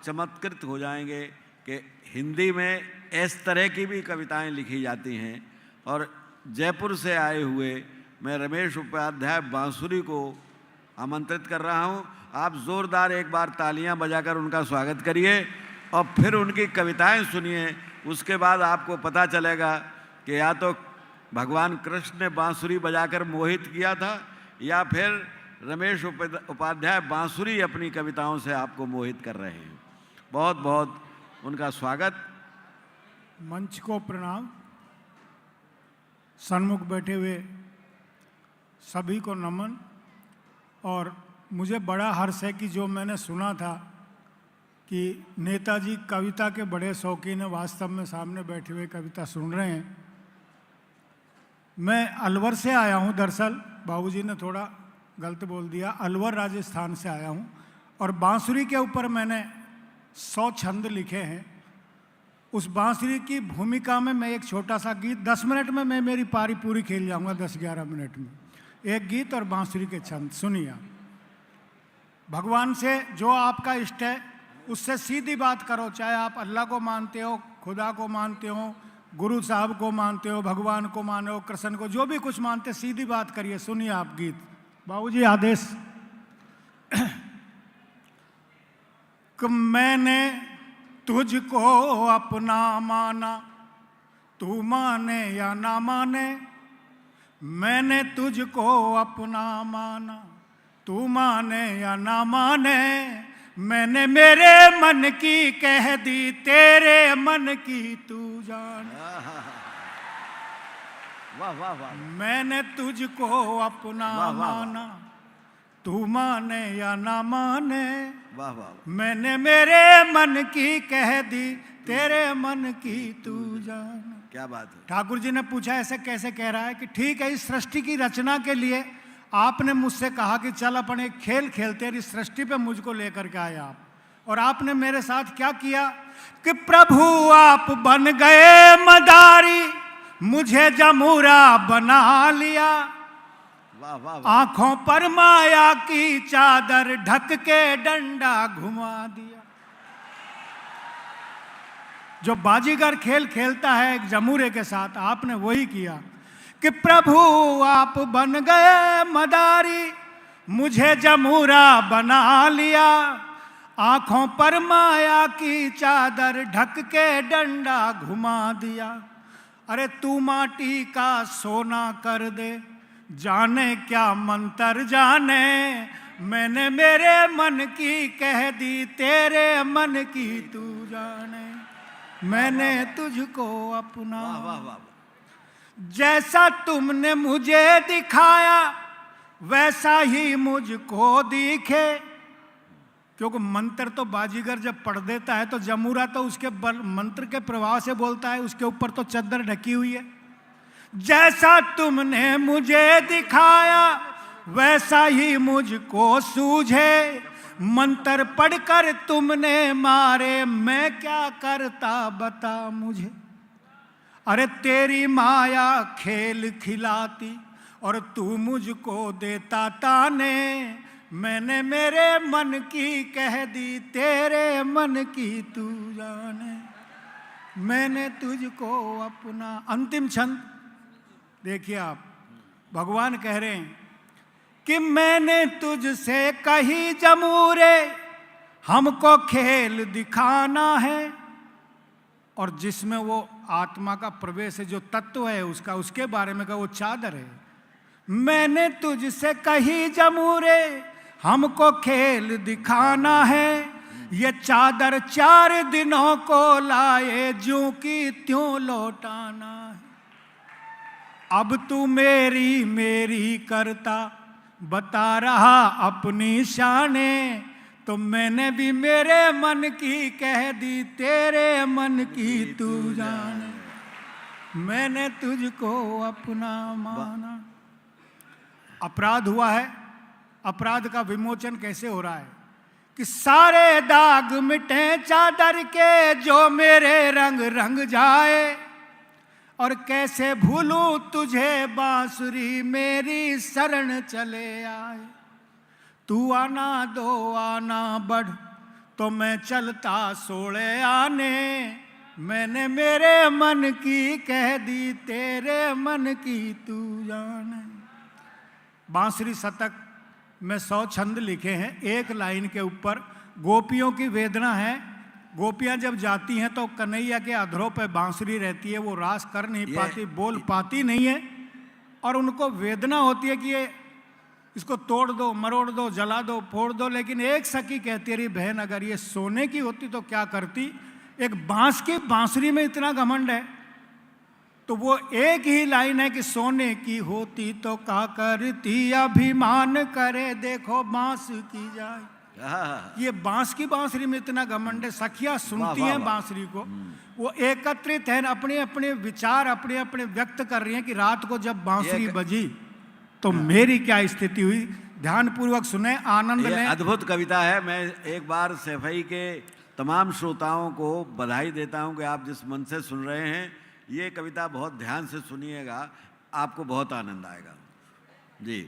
चमत्कृत हो जाएंगे कि हिंदी में इस तरह की भी कविताएं लिखी जाती हैं। और जयपुर से आए हुए मैं रमेश उपाध्याय बांसुरी को आमंत्रित कर रहा हूं। आप ज़ोरदार एक बार तालियां बजाकर उनका स्वागत करिए और फिर उनकी कविताएं सुनिए। उसके बाद आपको पता चलेगा कि या तो भगवान कृष्ण ने बांसुरी बजाकर मोहित किया था या फिर रमेश उपाध्याय बांसुरी अपनी कविताओं से आपको मोहित कर रहे हैं। बहुत बहुत उनका स्वागत। मंच को प्रणाम। सन्मुख बैठे हुए सभी को नमन। और मुझे बड़ा हर्ष है कि जो मैंने सुना था कि नेताजी कविता के बड़े शौकीन हैं, वास्तव में सामने बैठे हुए कविता सुन रहे हैं। मैं अलवर से आया हूं, दरअसल बाबूजी ने थोड़ा गलत बोल दिया, अलवर राजस्थान से आया हूं। और बांसुरी के ऊपर मैंने 100 छंद लिखे हैं। उस बांसुरी की भूमिका में मैं एक छोटा सा गीत, 10 मिनट में मैं मेरी पारी पूरी खेल जाऊंगा, 10-11 मिनट में एक गीत और बांसुरी के छंद सुनिए। भगवान से जो आपका इष्ट है उससे सीधी बात करो, चाहे आप अल्लाह को मानते हो, खुदा को मानते हो, गुरु साहब को मानते हो, भगवान को मानो, कृष्ण को, जो भी कुछ मानते, सीधी बात करिए। सुनिए आप गीत। बाबूजी आदेश। मैंने तुझको अपना माना, तू माने या ना माने। मैंने तुझको अपना माना, तू माने या ना माने। मैंने मेरे मन की कह दी, तेरे मन की तू जान। वाह वाह वाह। मैंने तुझको अपना माना, तू माने या ना माने। वाह वाह। मैंने मेरे मन की कह दी, तेरे मन की तू जान। क्या बात है। ठाकुर जी ने पूछा ऐसे कैसे कह रहा है कि ठीक है, इस सृष्टि की रचना के लिए आपने मुझसे कहा कि चल अपन एक खेल खेलते हैं, इस सृष्टि पे मुझको लेकर के आए आप। और आपने मेरे साथ क्या किया कि प्रभु आप बन गए मदारी, मुझे जमूरा बना लिया। वाह वाह वाह। आंखों पर माया की चादर ढक के डंडा घुमा दिया। जो बाजीगर खेल खेलता है एक जमूरे के साथ, आपने वही किया कि प्रभु आप बन गए मदारी, मुझे जमूरा बना लिया। आंखों पर माया की चादर ढक के डंडा घुमा दिया। अरे तू माटी का सोना कर दे, जाने क्या मंत्र जाने। मैंने मेरे मन की कह दी, तेरे मन की तू जाने। मैंने तुझको अपना। वाह वाह वाह। जैसा तुमने मुझे दिखाया वैसा ही मुझको दिखे। क्योंकि मंत्र तो बाजीगर जब पढ़ देता है तो जमूरा तो उसके मंत्र के प्रभाव से बोलता है, उसके ऊपर तो चद्दर ढकी हुई है। जैसा तुमने मुझे दिखाया वैसा ही मुझको सूझे। मंत्र पढ़कर तुमने मारे, मैं क्या करता बता मुझे। अरे तेरी माया खेल खिलाती और तू मुझको देता ताने। मैंने मेरे मन की कह दी, तेरे मन की तू जाने। मैंने तुझको अपना। अंतिम छंद देखिए आप। भगवान कह रहे हैं कि मैंने तुझसे कही जमूरे, हमको खेल दिखाना है। और जिसमें वो आत्मा का प्रवेश है, जो तत्व है उसका, उसके बारे में कहा वो चादर है। मैंने तुझसे कही जमूरे, हमको खेल दिखाना है। ये चादर 4 दिनों को लाए, ज्यों की त्यों लौटाना है। अब तू मेरी मेरी करता, बता रहा अपनी शाने। तो मैंने भी मेरे मन की कह दी, तेरे मन की तू जाने। मैंने तुझको अपना माना। अपराध हुआ है, अपराध का विमोचन कैसे हो रहा है कि सारे दाग मिटे चादर के, जो मेरे रंग रंग जाए। और कैसे भूलूं तुझे बांसुरी, मेरी शरण चले आए। तू आना दो आना बढ़, तो मैं चलता सोले आने, मैंने मेरे मन की कह दी, तेरे मन की तू जाने। बांसुरी शतक में 100 छंद लिखे हैं, एक लाइन के ऊपर गोपियों की वेदना है। गोपियां जब जाती हैं तो कन्हैया के अधरों पे बांसुरी रहती है, वो रास कर नहीं पाती, बोल पाती नहीं है, और उनको वेदना होती है कि ये इसको तोड़ दो, मरोड़ दो, जला दो, फोड़ दो। लेकिन एक सखी कहती रही, बहन अगर ये सोने की होती तो क्या करती, एक बांस की बांसुरी में इतना घमंड है। तो वो एक ही लाइन है कि सोने की होती तो क्या करती, अभिमान करे देखो बांस की जाए। ये बांस की बांसुरी में इतना घमंड है। सखियां सुनती हैं बांसुरी को, वो एकत्रित हैं, अपने अपने विचार अपने अपने व्यक्त कर रही हैं कि रात को जब बांसुरी बजी तो मेरी क्या स्थिति हुई। ध्यान पूर्वक सुने, आनंद लें। अद्भुत कविता है। मैं एक बार सैफई के तमाम श्रोताओं को बधाई देता हूं कि आप जिस मन से सुन रहे हैं, ये कविता बहुत ध्यान से सुनिएगा, आपको बहुत आनंद आएगा जी।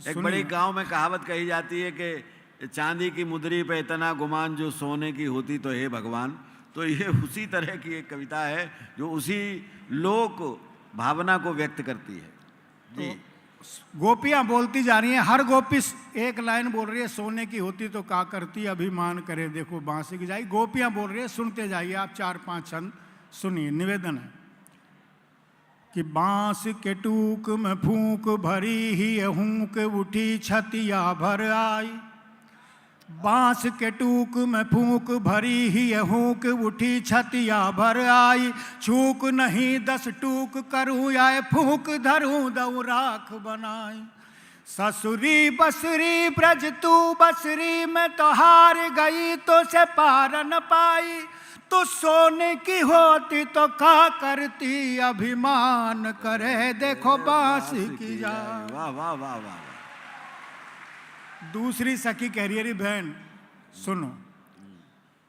एक बड़ी गांव में कहावत कही जाती है कि चांदी की मुद्री पे इतना गुमान, जो सोने की होती तो हे भगवान। तो ये उसी तरह की एक कविता है जो उसी लोक भावना को व्यक्त करती है जी। गोपियां बोलती जा रही हैं, हर गोपी एक लाइन बोल रही है, सोने की होती तो क्या करती, अभिमान करे देखो बांसुरी की जाए। गोपियां बोल रही है, सुनते जाइए आप, 4-5 छंद सुनिए। निवेदन है कि बांस के टूक में फूंक भरी ही हूंक उठी छतिया भर आई। बांस के टूक में फूंक भरी ही हूंक उठी छतिया भर आई। छूक नहीं 10 टूक करूं आए, फूंक धरूं दऊ राख बनाई। ससुरी बसरी ब्रज तू बसरी में तो हार गई, तो से पार न पाई। तो सोने की होती तो क्या करती, अभिमान करे देखो बांस की जाए। वाह वाह वाह वाह। दूसरी सखी कह रही है, बहन सुनो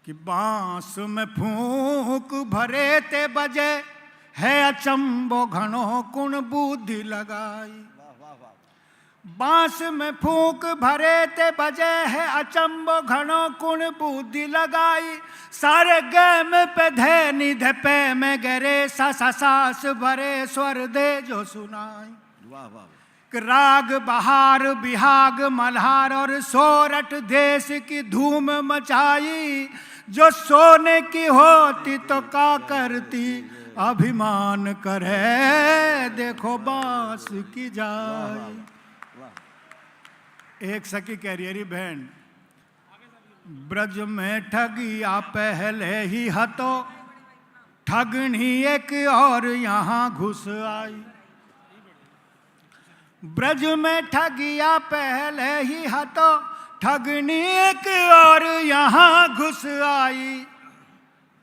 कि बांस में फूंक भरे ते बजे, है अचंबो घणो कुण बुद्धि लगाई। बांस में फूंक भरे ते बजे, है अचंबो घणो कुण बुद्धि लगाई। सारे गे में पे धे निधे पे में गरे, सा सास भरे स्वर दे जो सुनाई। वाह वाह। राग बहार बिहाग मल्हार और सोरठ देश की धूम मचाई। जो सोने की होती तो क्या करती, अभिमान करे देखो बांस की जाए। एक सखी कह रही है, बहन ब्रज में ठगिया पहले ही हतो, ठगनी एक और यहाँ घुस आई। ब्रज में ठगिया पहले ही हतो, ठगनी एक और यहाँ घुस आई।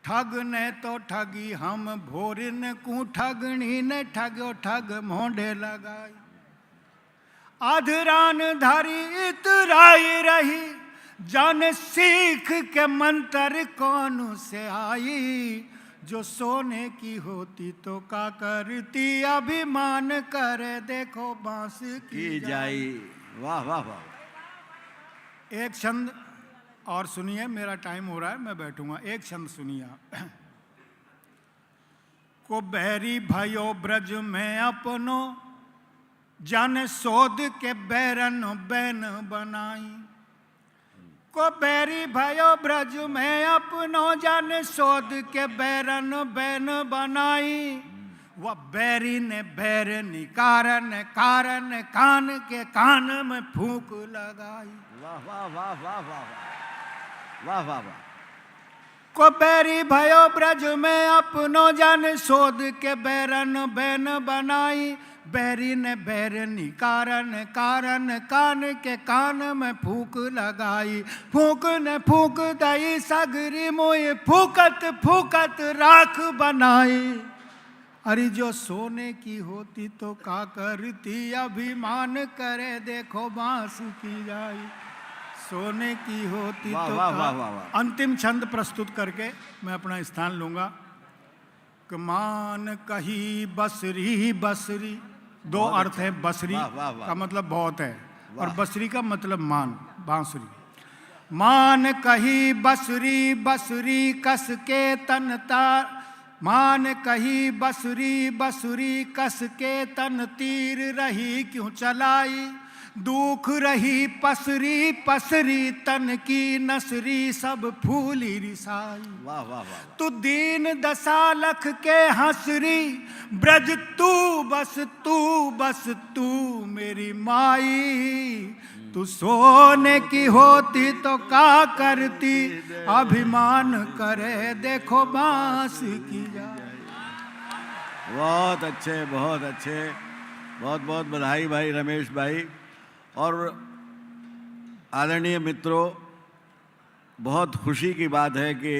ठग ने तो ठगी हम भोरिन को, ठगनी ने ठगो ठग मोंढे लगाई। अधरान धरी इतराई रही, जान सीख के मंत्र कौन से आई। जो सोने की होती तो क्या करती, अभिमान करे देखो बांस की जाई। वाह वाह वाह। एक छंद और सुनिए, मेरा टाइम हो रहा है, मैं बैठूंगा। एक छंद सुनिए आप। को बैरी भयो ब्रज में अपनो, जन सोध के बैरन बैन बनाई। को बैरी भयो ब्रज में अपनो, जन सोध के बैरन बैन बनाई। वह बैरी ने बैर निकारन कारण, कान के कान में फूंक लगाई। वाह वाह वाह वाह वाह वाह वाह वाह। को बैरी भयो ब्रज में अपनो, जन सोध के बैरन बैन बनाई। बैरी ने बैर निकारन कारण, कान के कान में फूंक लगाई। फूंक ने फूंक दई सगरी मोए, फूकत फूकत राख बनाई। अरे जो सोने की होती तो क्या करती, अभिमान करे देखो बांस की जाई। सोने की होती वाह, तो वाह, क्या। वाह, वाह, वाह। अंतिम छंद प्रस्तुत करके मैं अपना स्थान लूंगा। मान कही बसरी बसरी, दो बहुत अर्थ अच्छा। है। बसरी वाह, वाह, वाह। का मतलब बहुत है, और वाह। बसरी का मतलब मान, बांसुरी। मान कही बसुरी बसुरी कस के तन तार, मान कही बसुरी बसुरी कस के तन तीर रही क्यों चलाई, दुख रही पसरी पसरी तन की नसरी सब फूली रिसाई। वाह वाह वाह। तू दीन दशा लख के हंसरी ब्रज तू बस तू मेरी माई, तू सोने की होती तो का करती, अभिमान करे देखो बांस की जाए। बहुत अच्छे बहुत अच्छे, बहुत बहुत बधाई भाई रमेश भाई। और आदरणीय मित्रों, बहुत खुशी की बात है कि